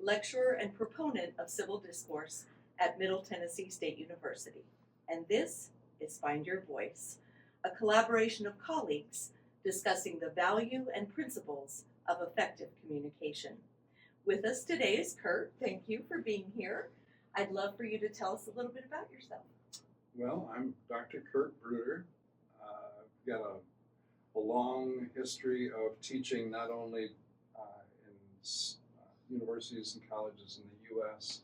lecturer and proponent of civil discourse at Middle Tennessee State University. And this is Find Your Voice, a collaboration of colleagues discussing the value and principles of effective communication. With us today is Kurt. Thank you for being here. I'd love for you to tell us a little bit about yourself. Well, I'm Dr. Kurt Bruder. I've got a long history of teaching not only in universities and colleges in the U.S.,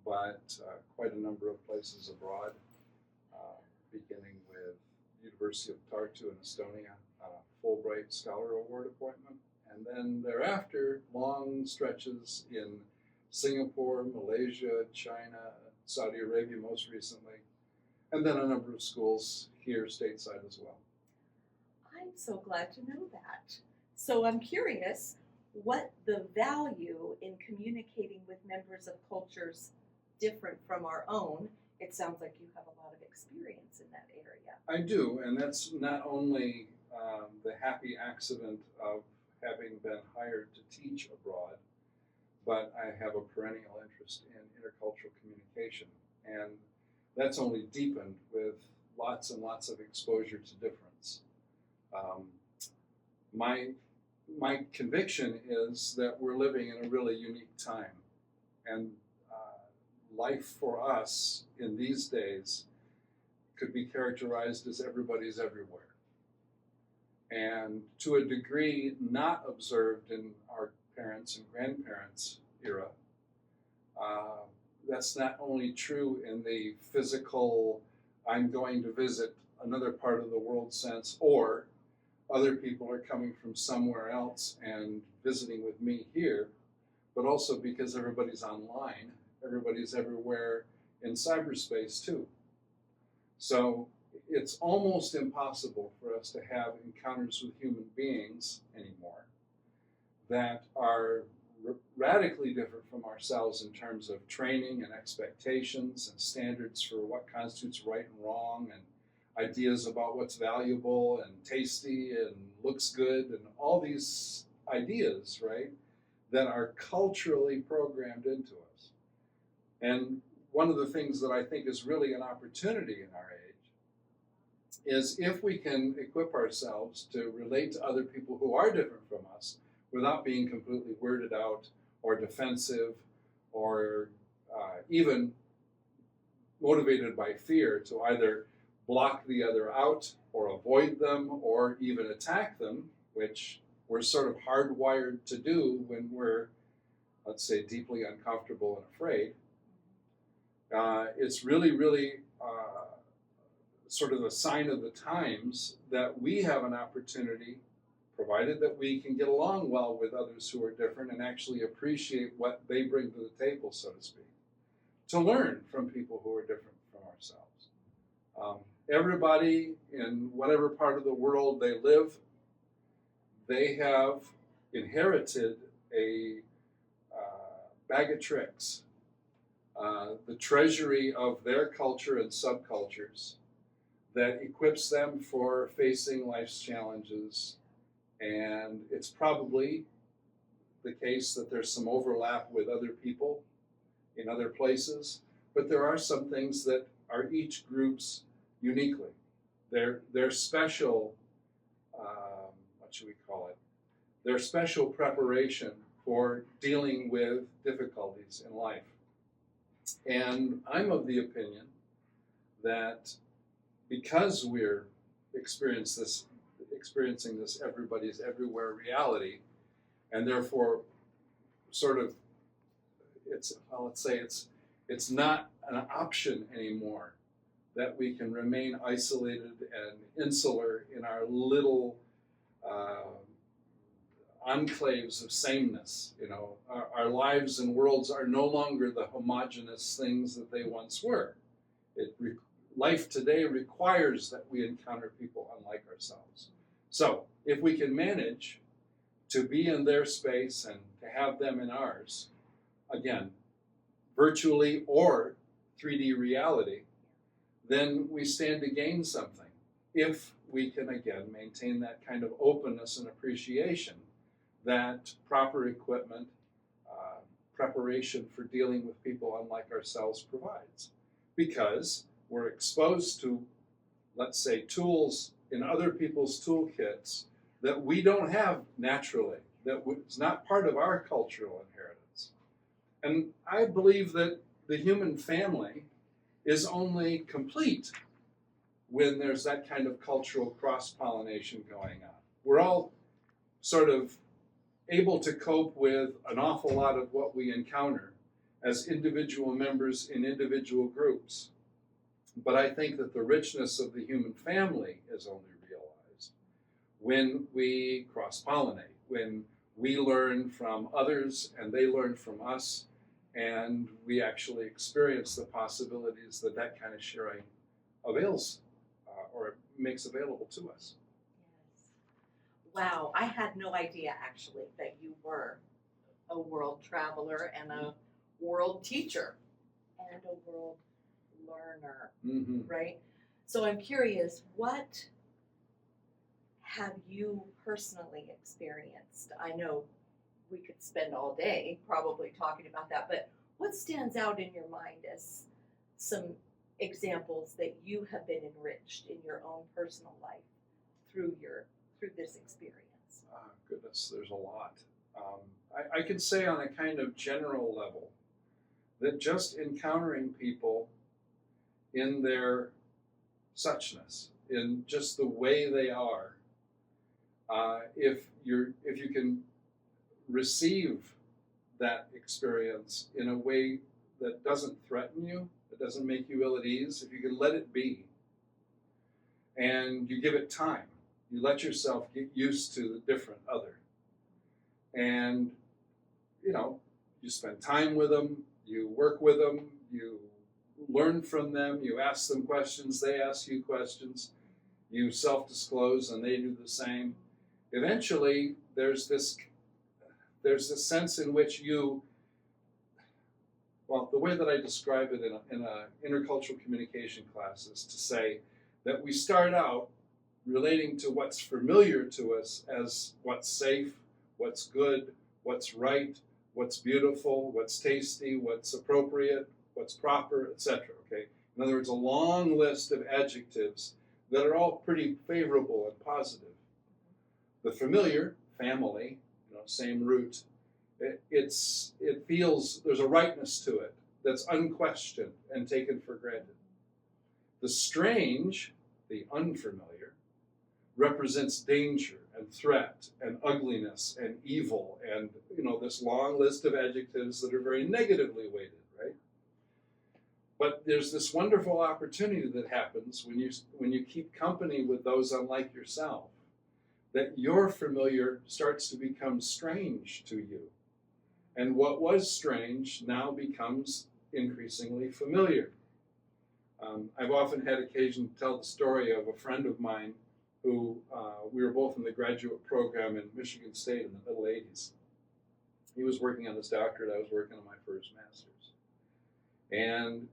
but quite a number of places abroad, beginning with University of Tartu in Estonia, Fulbright Scholar Award appointment, and then thereafter long stretches in Singapore, Malaysia, China, Saudi Arabia most recently, and then a number of schools here stateside as well. I'm so glad to know that. So I'm curious what the value in communicating with members of cultures different from our own. It sounds like you have a lot of experience in that area. I do, and that's not only the happy accident of having been hired to teach abroad, but I have a perennial interest in intercultural communication, and that's only deepened with lots and lots of exposure to difference. My conviction is that we're living in a really unique time, and life for us in these days could be characterized as everybody's everywhere. And to a degree not observed in our parents and grandparents' era, that's not only true in the physical, I'm going to visit another part of the world sense, or other people are coming from somewhere else and visiting with me here, but also because everybody's online, everybody's everywhere in cyberspace too. So it's almost impossible for us to have encounters with human beings anymore that are radically different from ourselves in terms of training and expectations and standards for what constitutes right and wrong, and ideas about what's valuable and tasty and looks good, and all these ideas, right, that are culturally programmed into us. And one of the things that I think is really an opportunity in our age is if we can equip ourselves to relate to other people who are different from us without being completely weirded out or defensive or even motivated by fear to either block the other out or avoid them or even attack them, which we're sort of hardwired to do when we're, let's say, deeply uncomfortable and afraid. It's really sort of a sign of the times that we have an opportunity, provided that we can get along well with others who are different and actually appreciate what they bring to the table, so to speak, to learn from people who are different from ourselves. Everybody in whatever part of the world they live, they have inherited a bag of tricks, the treasury of their culture and subcultures that equips them for facing life's challenges. And it's probably the case that there's some overlap with other people in other places, but there are some things that are each group's uniquely. They're special, what should we call it? Their special preparation for dealing with difficulties in life. And I'm of the opinion that because we're experiencing this everybody's everywhere reality, and therefore sort of it's not an option anymore that we can remain isolated and insular in our little enclaves of sameness. You know, our lives and worlds are no longer the homogeneous things that they once were. Life today requires that we encounter people unlike ourselves. So if we can manage to be in their space and to have them in ours, again, virtually or 3D reality, then we stand to gain something if we can, again, maintain that kind of openness and appreciation that proper equipment, preparation for dealing with people unlike ourselves provides. Because we're exposed to, let's say, tools in other people's toolkits that we don't have naturally, that is not part of our cultural inheritance. And I believe that the human family is only complete when there's that kind of cultural cross-pollination going on. We're all sort of able to cope with an awful lot of what we encounter as individual members in individual groups. But I think that the richness of the human family is only realized when we cross-pollinate, when we learn from others and they learn from us, and we actually experience the possibilities that that kind of sharing avails or makes available to us. Yes. Wow, I had no idea actually that you were a world traveler and a world teacher and a world learner, right? So I'm curious, what have you personally experienced? I know we could spend all day probably talking about that, but what stands out in your mind as some examples that you have been enriched in your own personal life through this experience? Goodness, there's a lot. I can say on a kind of general level that just encountering people in their suchness, in just the way they are, if you can receive that experience in a way that doesn't threaten you, that doesn't make you ill at ease, if you can let it be, and you give it time, you let yourself get used to the different other, and you spend time with them, you work with them, you learn from them, you ask them questions, they ask you questions, you self-disclose and they do the same. Eventually, there's this sense in which the way that I describe it in a intercultural communication class is to say that we start out relating to what's familiar to us as what's safe, what's good, what's right, what's beautiful, what's tasty, what's appropriate, what's proper, etc. Okay? In other words, a long list of adjectives that are all pretty favorable and positive. The familiar, family, same root, it feels there's a rightness to it that's unquestioned and taken for granted. The strange, the unfamiliar, represents danger and threat and ugliness and evil and this long list of adjectives that are very negatively weighted, right? But there's this wonderful opportunity that happens when you keep company with those unlike yourself, that your familiar starts to become strange to you. And what was strange now becomes increasingly familiar. I've often had occasion to tell the story of a friend of mine who we were both in the graduate program in Michigan State in the middle 80s. He was working on his doctorate, I was working on my first master's. And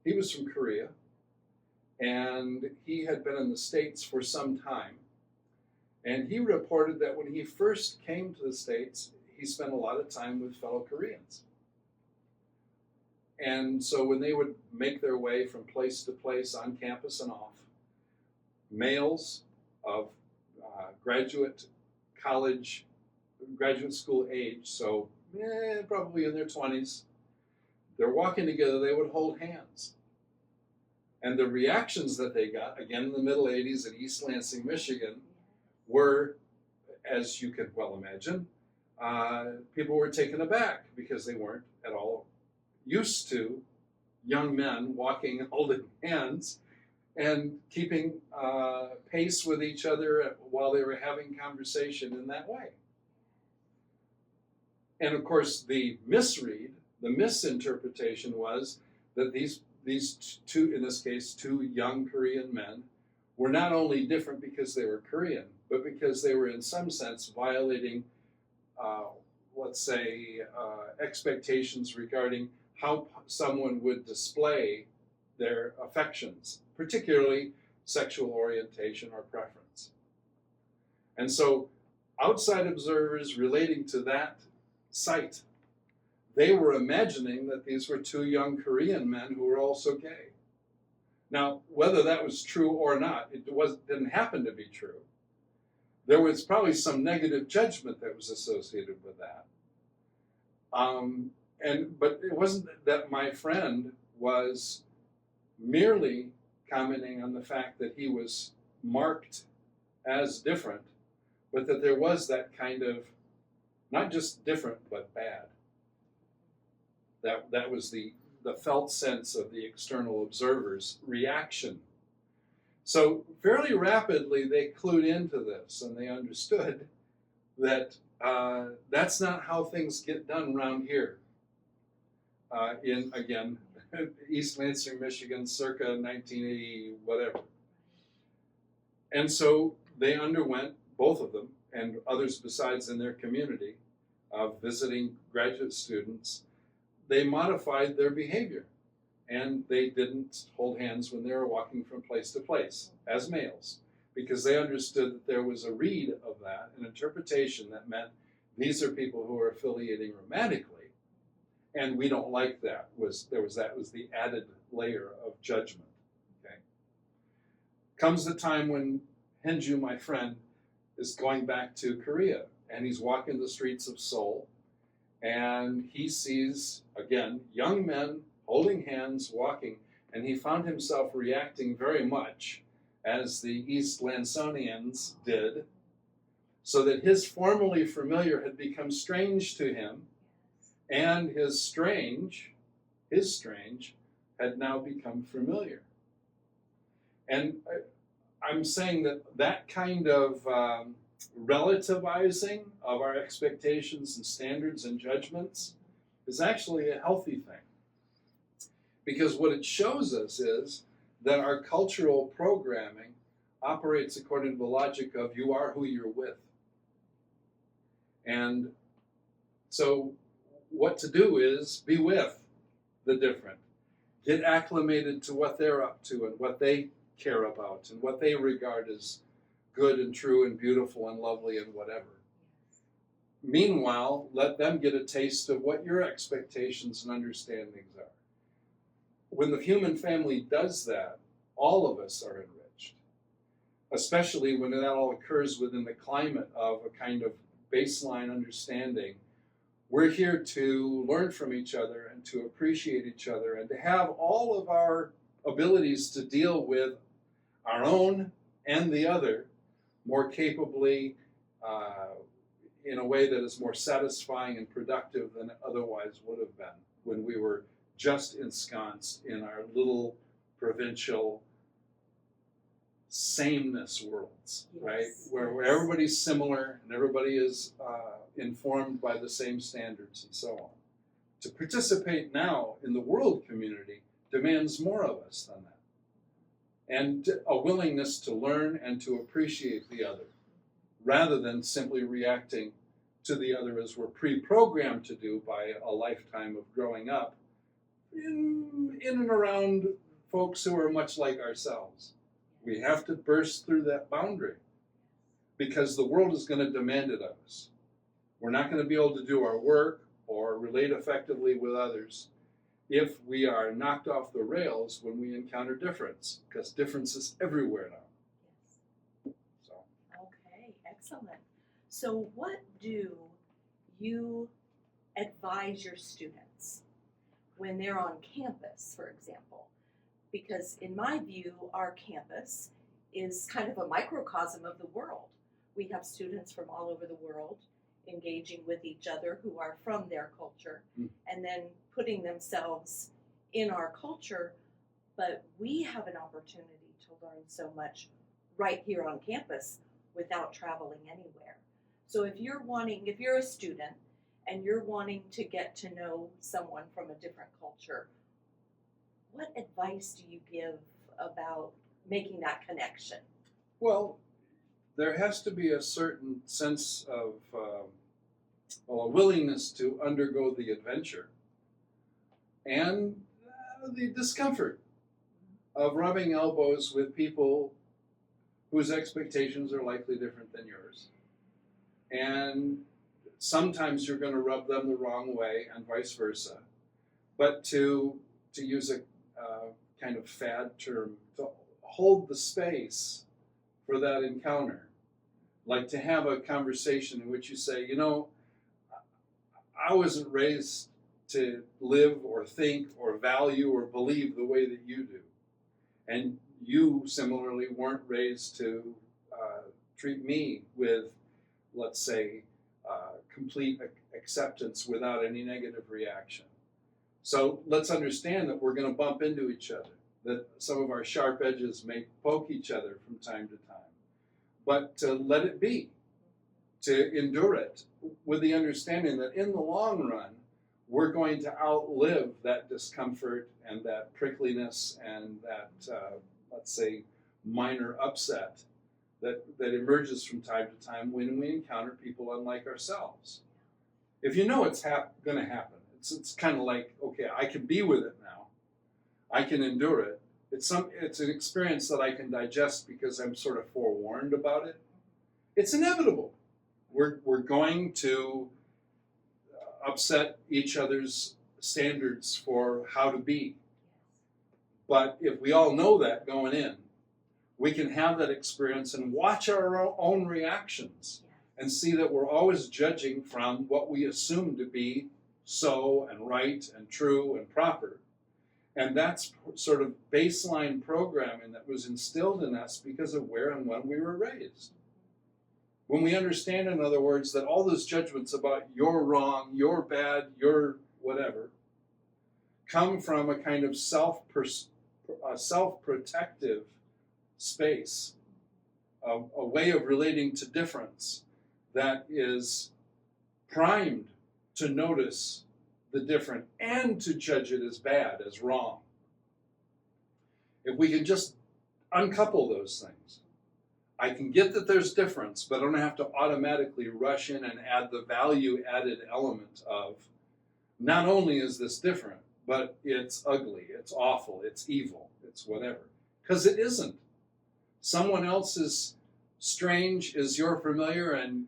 he was from Korea, and he had been in the States for some time. And he reported that when he first came to the States, he spent a lot of time with fellow Koreans. And so when they would make their way from place to place on campus and off, males of graduate school age, so probably in their 20s, they're walking together, they would hold hands. And the reactions that they got, again in the middle 80s in East Lansing, Michigan, were, as you can well imagine, people were taken aback because they weren't at all used to young men walking and holding hands and keeping pace with each other while they were having conversation in that way. And of course, the misinterpretation was that these two, in this case, two young Korean men, were not only different because they were Korean, but because they were in some sense violating, let's say, expectations regarding how someone would display their affections, particularly sexual orientation or preference. And so outside observers relating to that sight they were imagining that these were two young Korean men who were also gay. Now, whether that was true or not, didn't happen to be true. There was probably some negative judgment that was associated with that. But it wasn't that my friend was merely commenting on the fact that he was marked as different, but that there was that kind of, not just different, but bad. That was the felt sense of the external observer's reaction. So fairly rapidly they clued into this, and they understood that that's not how things get done around here. In, again, East Lansing, Michigan, circa 1980, whatever. And so they underwent, both of them, and others besides in their community, of visiting graduate students. They modified their behavior, and they didn't hold hands when they were walking from place to place as males, because they understood that there was a read of that, an interpretation that meant these are people who are affiliating romantically, and we don't like that. That was the added layer of judgment. Okay. Comes the time when Henju, my friend, is going back to Korea, and he's walking the streets of Seoul, and he sees, again, young men holding hands, walking, and he found himself reacting very much as the East Lansonians did, so that his formerly familiar had become strange to him, and his strange had now become familiar. And I'm saying that kind of relativizing of our expectations and standards and judgments is actually a healthy thing. Because what it shows us is that our cultural programming operates according to the logic of you are who you're with. And so what to do is be with the different. Get acclimated to what they're up to and what they care about and what they regard as good and true and beautiful and lovely and whatever. Meanwhile, let them get a taste of what your expectations and understandings are. When the human family does that, all of us are enriched, especially when that all occurs within the climate of a kind of baseline understanding. We're here to learn from each other and to appreciate each other and to have all of our abilities to deal with our own and the other more capably, in a way that is more satisfying and productive than it otherwise would have been when we were just ensconced in our little provincial sameness worlds, yes, right? Where everybody's similar and everybody is informed by the same standards and so on. To participate now in the world community demands more of us than that. And a willingness to learn and to appreciate the other, rather than simply reacting to the other as we're pre-programmed to do by a lifetime of growing up in and around folks who are much like ourselves. We have to burst through that boundary because the world is going to demand it of us. We're not going to be able to do our work or relate effectively with others if we are knocked off the rails when we encounter difference, because difference is everywhere now. Yes. So. Okay, excellent. So what do you advise your students when they're on campus, for example? Because in my view, our campus is kind of a microcosm of the world. We have students from all over the world engaging with each other who are from their culture and then putting themselves in our culture, but we have an opportunity to learn so much right here on campus without traveling anywhere. So if you're a student and you're wanting to get to know someone from a different culture, what advice do you give about making that connection? Well, there has to be a certain sense of a willingness to undergo the adventure and the discomfort of rubbing elbows with people whose expectations are likely different than yours, and sometimes you're going to rub them the wrong way, and vice versa. But to use a kind of fad term, to hold the space for that encounter, like to have a conversation in which you say, you know, I wasn't raised to live or think or value or believe the way that you do, and you similarly weren't raised to treat me with, let's say, complete acceptance without any negative reaction. So let's understand that we're going to bump into each other, that some of our sharp edges may poke each other from time to time, but to let it be, to endure it with the understanding that in the long run, we're going to outlive that discomfort and that prickliness and that, let's say, minor upset that emerges from time to time when we encounter people unlike ourselves. If you know it's going to happen, it's kind of like, okay, I can be with it now. I can endure it. It's an experience that I can digest because I'm sort of forewarned about it. It's inevitable. We're going to upset each other's standards for how to be. But if we all know that going in, we can have that experience and watch our own reactions and see that we're always judging from what we assume to be so and right and true and proper. And that's sort of baseline programming that was instilled in us because of where and when we were raised. When we understand, in other words, that all those judgments about you're wrong, you're bad, you're whatever, come from a kind of self-protective space, a way of relating to difference that is primed to notice the different and to judge it as bad, as wrong. If we can just uncouple those things, I can get that there's difference, but I don't have to automatically rush in and add the value-added element of not only is this different, but it's ugly, it's awful, it's evil, it's whatever. Because it isn't. Someone else's strange is your familiar, and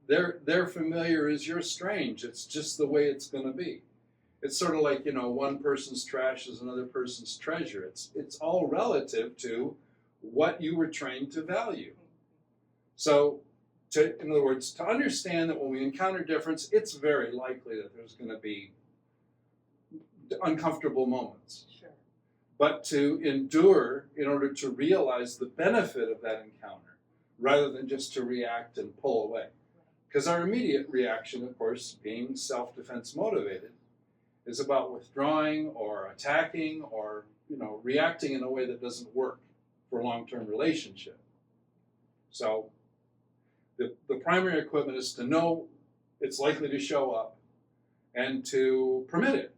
their familiar is your strange. It's just the way it's going to be. It's sort of like, you know, one person's trash is another person's treasure. It's all relative to what you were trained to value. So, in other words, to understand that when we encounter difference, it's very likely that there's going to be uncomfortable moments. Sure. But to endure in order to realize the benefit of that encounter, rather than just to react and pull away. Because our immediate reaction, of course, being self-defense motivated, is about withdrawing or attacking or, you know, reacting in a way that doesn't work for a long-term relationship. So the primary equipment is to know it's likely to show up and to permit it,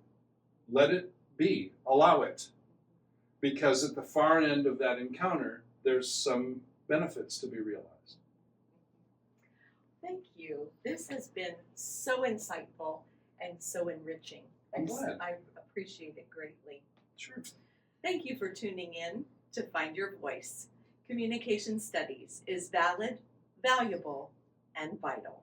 let it be, allow it. Because at the far end of that encounter, there's some benefits to be realized. Thank you. This has been so insightful and so enriching. I'm glad. I appreciate it greatly. Sure. Thank you for tuning in to Find Your Voice. Communication Studies is valid, valuable, and vital.